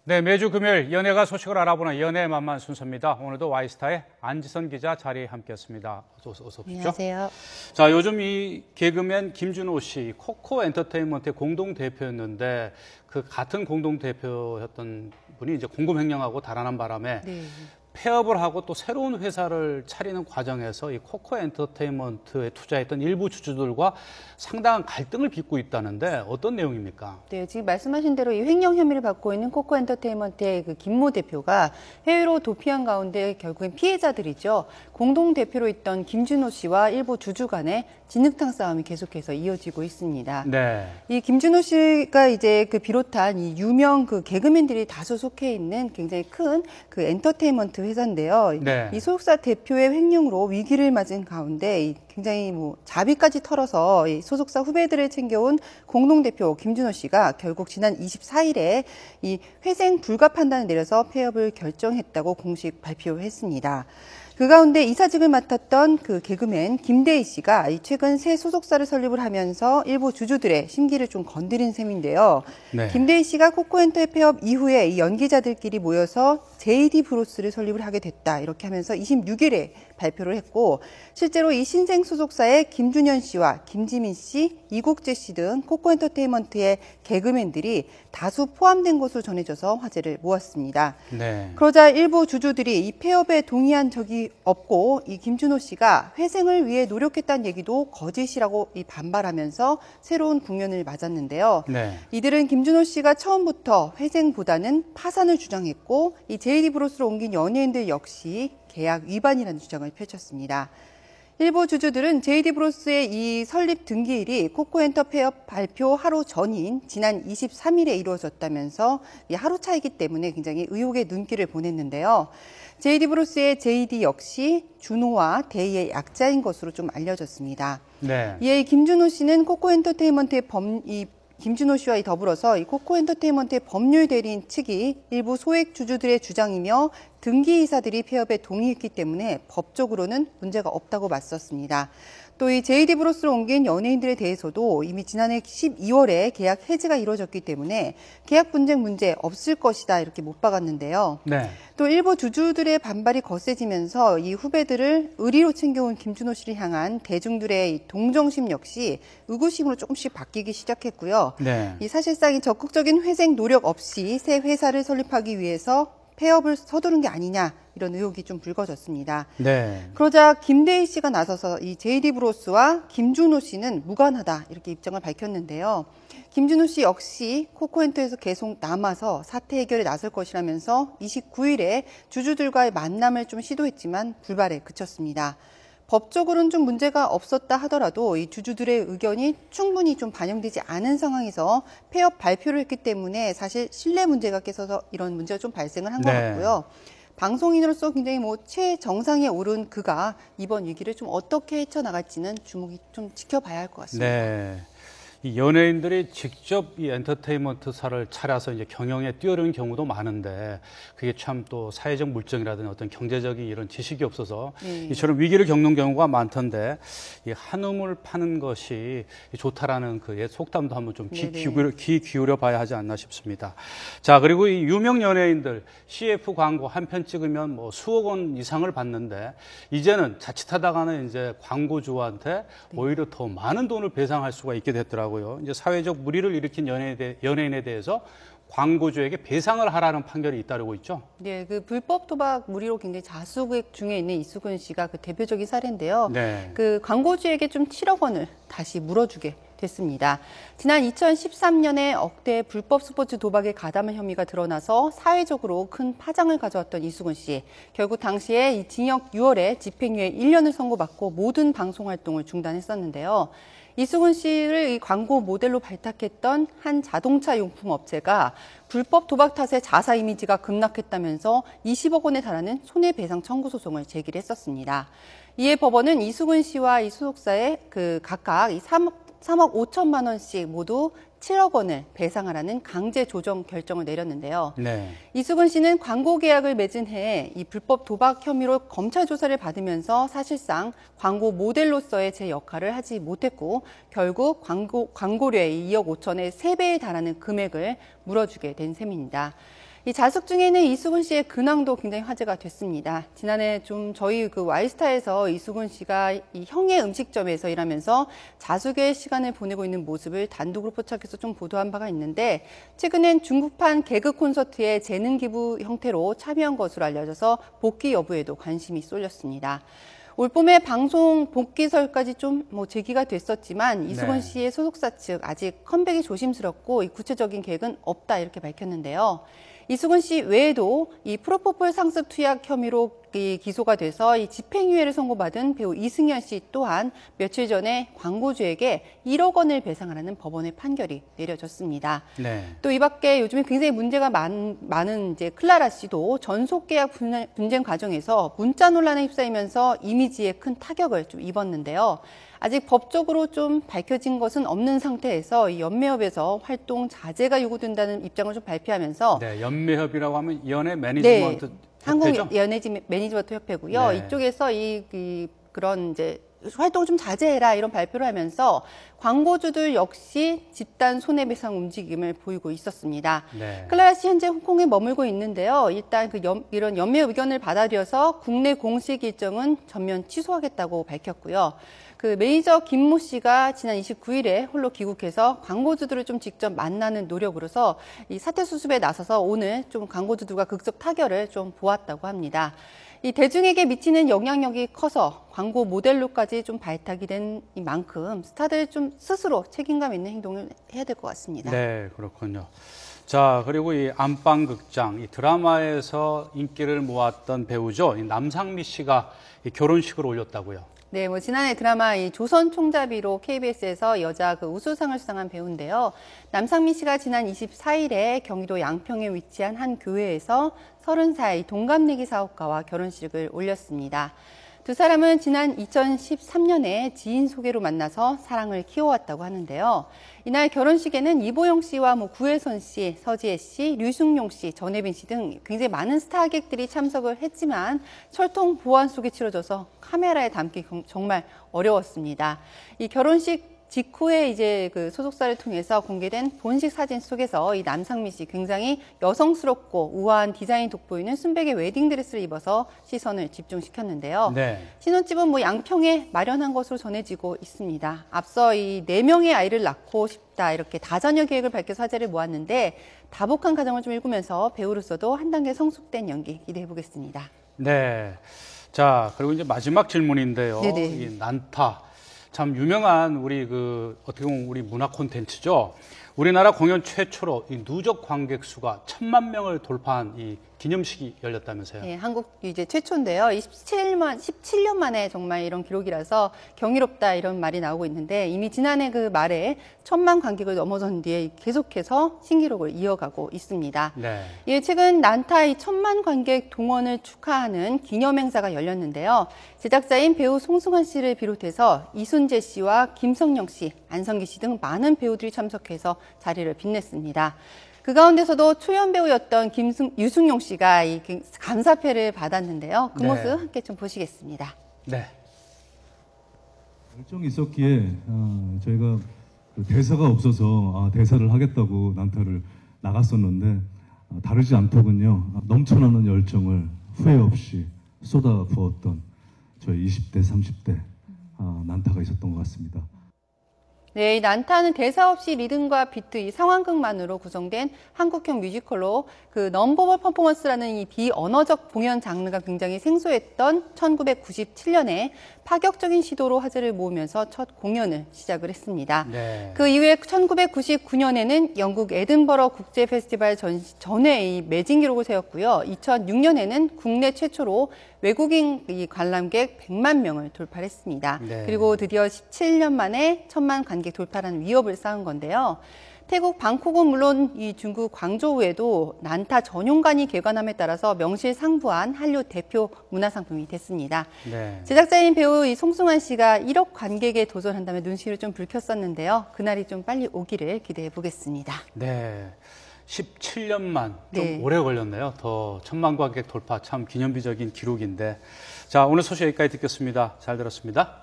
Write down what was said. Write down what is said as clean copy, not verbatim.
네, 매주 금요일 연예가 소식을 알아보는 연예의 만만 순서입니다. 오늘도 와이스타의 안지선 기자 자리에 함께했습니다. 어서 오십시오. 안녕하세요. 자, 요즘 이 개그맨 김준호 씨 코코 엔터테인먼트의 공동 대표였는데 그 같은 공동 대표였던 분이 이제 공금횡령하고 달아난 바람에 폐업을 하고 또 새로운 회사를 차리는 과정에서 이 코코 엔터테인먼트에 투자했던 일부 주주들과 상당한 갈등을 빚고 있다는데 어떤 내용입니까? 네, 지금 말씀하신 대로 이 횡령 혐의를 받고 있는 코코 엔터테인먼트의 그 김모 대표가 해외로 도피한 가운데 결국엔 피해자들이죠. 공동 대표로 있던 김준호 씨와 일부 주주 간의 진흙탕 싸움이 계속해서 이어지고 있습니다. 네. 이 김준호 씨가 이제 그 비롯한 이 유명 그 개그맨들이 다수 속해 있는 굉장히 큰 그 엔터테인먼트 회사인데요. 네. 이 소속사 대표의 횡령으로 위기를 맞은 가운데 굉장히 자비까지 털어서 이 소속사 후배들을 챙겨온 공동대표 김준호 씨가 결국 지난 24일에 이 회생 불가 판단을 내려서 폐업을 결정했다고 공식 발표했습니다. 그 가운데 이사직을 맡았던 그 개그맨 김대희 씨가 최근 새 소속사를 설립을 하면서 일부 주주들의 심기를 좀 건드린 셈인데요. 네. 김대희 씨가 코코엔터의 폐업 이후에 이 연기자들끼리 모여서 JD 브로스를 설립을 하게 됐다. 이렇게 하면서 26일에 발표를 했고 실제로 이 신생 소속사에 김준현 씨와 김지민 씨, 이국재 씨 등 코코엔터테인먼트의 개그맨들이 다수 포함된 것으로 전해져서 화제를 모았습니다. 네. 그러자 일부 주주들이 이 폐업에 동의한 적이 없고 이 김준호 씨가 회생을 위해 노력했다는 얘기도 거짓이라고 반발하면서 새로운 국면을 맞았는데요. 네. 이들은 김준호 씨가 처음부터 회생보다는 파산을 주장했고 이 JD 브로스로 옮긴 연예인들 역시 계약 위반이라는 주장을 펼쳤습니다. 일부 주주들은 JD 브로스의 이 설립 등기일이 코코엔터 폐업 발표 하루 전인 지난 23일에 이루어졌다면서 이 하루 차이기 때문에 굉장히 의혹의 눈길을 보냈는데요. JD 브로스의 JD 역시 준호와 데이의 약자인 것으로 좀 알려졌습니다. 네. 이에 김준호 씨는 코코엔터테인먼트의 김준호 씨와 더불어서 이 코코엔터테인먼트의 법률 대리인 측이 일부 소액 주주들의 주장이며 등기이사들이 폐업에 동의했기 때문에 법적으로는 문제가 없다고 맞섰습니다. 또 이 JD 브로스로 옮긴 연예인들에 대해서도 이미 지난해 12월에 계약 해지가 이루어졌기 때문에 계약 분쟁 문제 없을 것이다 이렇게 못 박았는데요. 네. 또 일부 주주들의 반발이 거세지면서 이 후배들을 의리로 챙겨온 김준호 씨를 향한 대중들의 이 동정심 역시 의구심으로 조금씩 바뀌기 시작했고요. 네. 이 사실상 이 적극적인 회생 노력 없이 새 회사를 설립하기 위해서 폐업을 서두른 게 아니냐 이런 의혹이 좀 불거졌습니다. 네. 그러자 김대희 씨가 나서서 이 JD 브로스와 김준호 씨는 무관하다 이렇게 입장을 밝혔는데요. 김준호 씨 역시 코코엔터에서 계속 남아서 사태 해결에 나설 것이라면서 29일에 주주들과의 만남을 좀 시도했지만 불발에 그쳤습니다. 법적으로는 좀 문제가 없었다 하더라도 이 주주들의 의견이 충분히 좀 반영되지 않은 상황에서 폐업 발표를 했기 때문에 사실 신뢰 문제가 깨서서 이런 문제가 좀 발생을 한 것 같고요. 방송인으로서 굉장히 최정상에 오른 그가 이번 위기를 좀 어떻게 헤쳐나갈지는 주목이 좀 지켜봐야 할 것 같습니다. 네. 이 연예인들이 직접 이 엔터테인먼트사를 차려서 이제 경영에 뛰어드는 경우도 많은데 그게 참 또 사회적 물정이라든지 어떤 경제적인 이런 지식이 없어서 이처럼 위기를 겪는 경우가 많던데 이 한우물 파는 것이 좋다라는 그 옛 속담도 한번 좀 귀 기울여 봐야 하지 않나 싶습니다. 자, 그리고 이 유명 연예인들 CF 광고 한 편 찍으면 뭐 수억 원 이상을 받는데 이제는 자칫하다가는 이제 광고주한테 오히려 더 많은 돈을 배상할 수가 있게 됐더라고요. 이제 사회적 물의를 일으킨 연예인에 대해서 광고주에게 배상을 하라는 판결이 잇따르고 있죠. 네, 그 불법 도박 무리로 굉장히 자수고액 중에 있는 이수근 씨가 그 대표적인 사례인데요. 네. 그 광고주에게 좀 7억 원을 다시 물어주게 됐습니다. 지난 2013년에 억대 불법 스포츠 도박에 가담한 혐의가 드러나서 사회적으로 큰 파장을 가져왔던 이수근 씨. 결국 당시에 이 징역 6월에 집행유예 1년을 선고받고 모든 방송 활동을 중단했었는데요. 이수근 씨를 이 광고 모델로 발탁했던 한 자동차 용품 업체가 불법 도박 탓에 자사 이미지가 급락했다면서 20억 원에 달하는 손해배상 청구 소송을 제기를 했었습니다. 이에 법원은 이수근 씨와 이 소속사에 각각 3억 5천만 원씩 모두 7억 원을 배상하라는 강제 조정 결정을 내렸는데요. 네. 이수근 씨는 광고 계약을 맺은 해에 이 불법 도박 혐의로 검찰 조사를 받으면서 사실상 광고 모델로서의 제 역할을 하지 못했고 결국 광고료의 2억 5천의 3배에 달하는 금액을 물어주게 된 셈입니다. 이 자숙 중에는 이수근 씨의 근황도 굉장히 화제가 됐습니다. 지난해 좀 저희 그 와이스타에서 이수근 씨가 이 형의 음식점에서 일하면서 자숙의 시간을 보내고 있는 모습을 단독으로 포착해서 좀 보도한 바가 있는데 최근엔 중국판 개그 콘서트에 재능 기부 형태로 참여한 것으로 알려져서 복귀 여부에도 관심이 쏠렸습니다. 올 봄에 방송 복귀설까지 좀 제기가 됐었지만 이수근 씨의 소속사 측 아직 컴백이 조심스럽고 이 구체적인 계획은 없다 이렇게 밝혔는데요. 이수근 씨 외에도 이 프로포폴 상습 투약 혐의로 기소가 돼서 이 집행유예를 선고받은 배우 이승연 씨 또한 며칠 전에 광고주에게 1억 원을 배상하라는 법원의 판결이 내려졌습니다. 네. 또 이 밖에 요즘에 굉장히 문제가 많은 이제 클라라 씨도 전속 계약 분쟁 과정에서 문자 논란에 휩싸이면서 이미지에 큰 타격을 좀 입었는데요. 아직 법적으로 좀 밝혀진 것은 없는 상태에서 이 연매협에서 활동 자제가 요구된다는 입장을 좀 발표하면서 네, 연매협이라고 하면 연예 매니지먼트 협회죠? 한국 연예 매니지먼트 협회고요. 네. 이쪽에서 그런 이제 활동을 좀 자제해라 이런 발표를 하면서 광고주들 역시 집단 손해배상 움직임을 보이고 있었습니다. 네. 클라라 씨 현재 홍콩에 머물고 있는데요. 일단 이런 연매 의견을 받아들여서 국내 공식 일정은 전면 취소하겠다고 밝혔고요. 그 매니저 김모 씨가 지난 29일에 홀로 귀국해서 광고주들을 좀 직접 만나는 노력으로서 이 사태 수습에 나서서 오늘 좀 광고주들과 극적 타결을 좀 보았다고 합니다. 이 대중에게 미치는 영향력이 커서 광고 모델로까지 좀 발탁이 된 만큼 스타들 좀 스스로 책임감 있는 행동을 해야 될 것 같습니다. 네, 그렇군요. 자, 그리고 이 안방극장, 이 드라마에서 인기를 모았던 배우죠. 이 남상미 씨가 이 결혼식을 올렸다고요. 네, 지난해 드라마 이 조선 총잡이로 KBS에서 여자 그 우수상을 수상한 배우인데요. 남상미 씨가 지난 24일에 경기도 양평에 위치한 한 교회에서 30살 동갑내기 사업가와 결혼식을 올렸습니다. 두 사람은 지난 2013년에 지인 소개로 만나서 사랑을 키워왔다고 하는데요. 이날 결혼식에는 이보영 씨와 구혜선 씨, 서지혜 씨, 류승룡 씨, 전혜빈 씨 등 굉장히 많은 스타객들이 참석을 했지만 철통 보안 속에 치러져서 카메라에 담기 정말 어려웠습니다. 이 결혼식 직후에 이제 그 소속사를 통해서 공개된 본식 사진 속에서 이 남상미 씨 굉장히 여성스럽고 우아한 디자인이 돋보이는 순백의 웨딩드레스를 입어서 시선을 집중시켰는데요. 네. 신혼집은 양평에 마련한 것으로 전해지고 있습니다. 앞서 이 4명의 아이를 낳고 싶다 이렇게 다자녀 계획을 밝혀서 화제를 모았는데 다복한 가정을 좀 일구면서 배우로서도 한 단계 성숙된 연기 기대해 보겠습니다. 네. 자, 그리고 이제 마지막 질문인데요. 네네. 이 난타. 참 유명한 어떻게 보면 우리 문화 콘텐츠죠. 우리나라 공연 최초로 이 누적 관객 수가 1,000만 명을 돌파한 이 기념식이 열렸다면서요. 네, 한국 이제 최초인데요. 17년 만에 정말 이런 기록이라서 경이롭다 이런 말이 나오고 있는데 이미 지난해 그 말에 1,000만 관객을 넘어선 뒤에 계속해서 신기록을 이어가고 있습니다. 네. 예, 최근 난타의 1,000만 관객 동원을 축하하는 기념 행사가 열렸는데요. 제작자인 배우 송승헌 씨를 비롯해서 이순재 씨와 김성령 씨, 안성기 씨 등 많은 배우들이 참석해서 자리를 빛냈습니다. 그 가운데서도 초연 배우였던 유승용 씨가 이 감사패를 받았는데요. 그 네. 모습 함께 좀 보시겠습니다. 네. 일정이 있었기에 저희가 그 대사가 없어서 대사를 하겠다고 난타를 나갔었는데 다르지 않더군요. 넘쳐나는 열정을 후회 없이 쏟아 부었던 저희 20대, 30대 난타가 있었던 것 같습니다. 네, 이 난타는 대사 없이 리듬과 비트, 이 상황극만으로 구성된 한국형 뮤지컬로 그 넘버벌 퍼포먼스라는 이 비언어적 공연 장르가 굉장히 생소했던 1997년에 파격적인 시도로 화제를 모으면서 첫 공연을 시작을 했습니다. 네. 그 이후에 1999년에는 영국 에든버러 국제 페스티벌 전에 이 매진 기록을 세웠고요. 2006년에는 국내 최초로 외국인 관람객 100만 명을 돌파했습니다. 네. 그리고 드디어 17년 만에 1,000만 관객 돌파라는 위협을 쌓은 건데요. 태국 방콕은 물론 이 중국 광저우에도 난타 전용관이 개관함에 따라서 명실상부한 한류 대표 문화상품이 됐습니다. 네. 제작자인 배우 이 송승환 씨가 1억 관객에 도전한다면 눈시를 좀 붉혔었는데요. 그날이 좀 빨리 오기를 기대해 보겠습니다. 네. 17년만 좀 네. 오래 걸렸네요. 더 1,000만 관객 돌파 참 기념비적인 기록인데. 자, 오늘 소식 여기까지 듣겠습니다. 잘 들었습니다.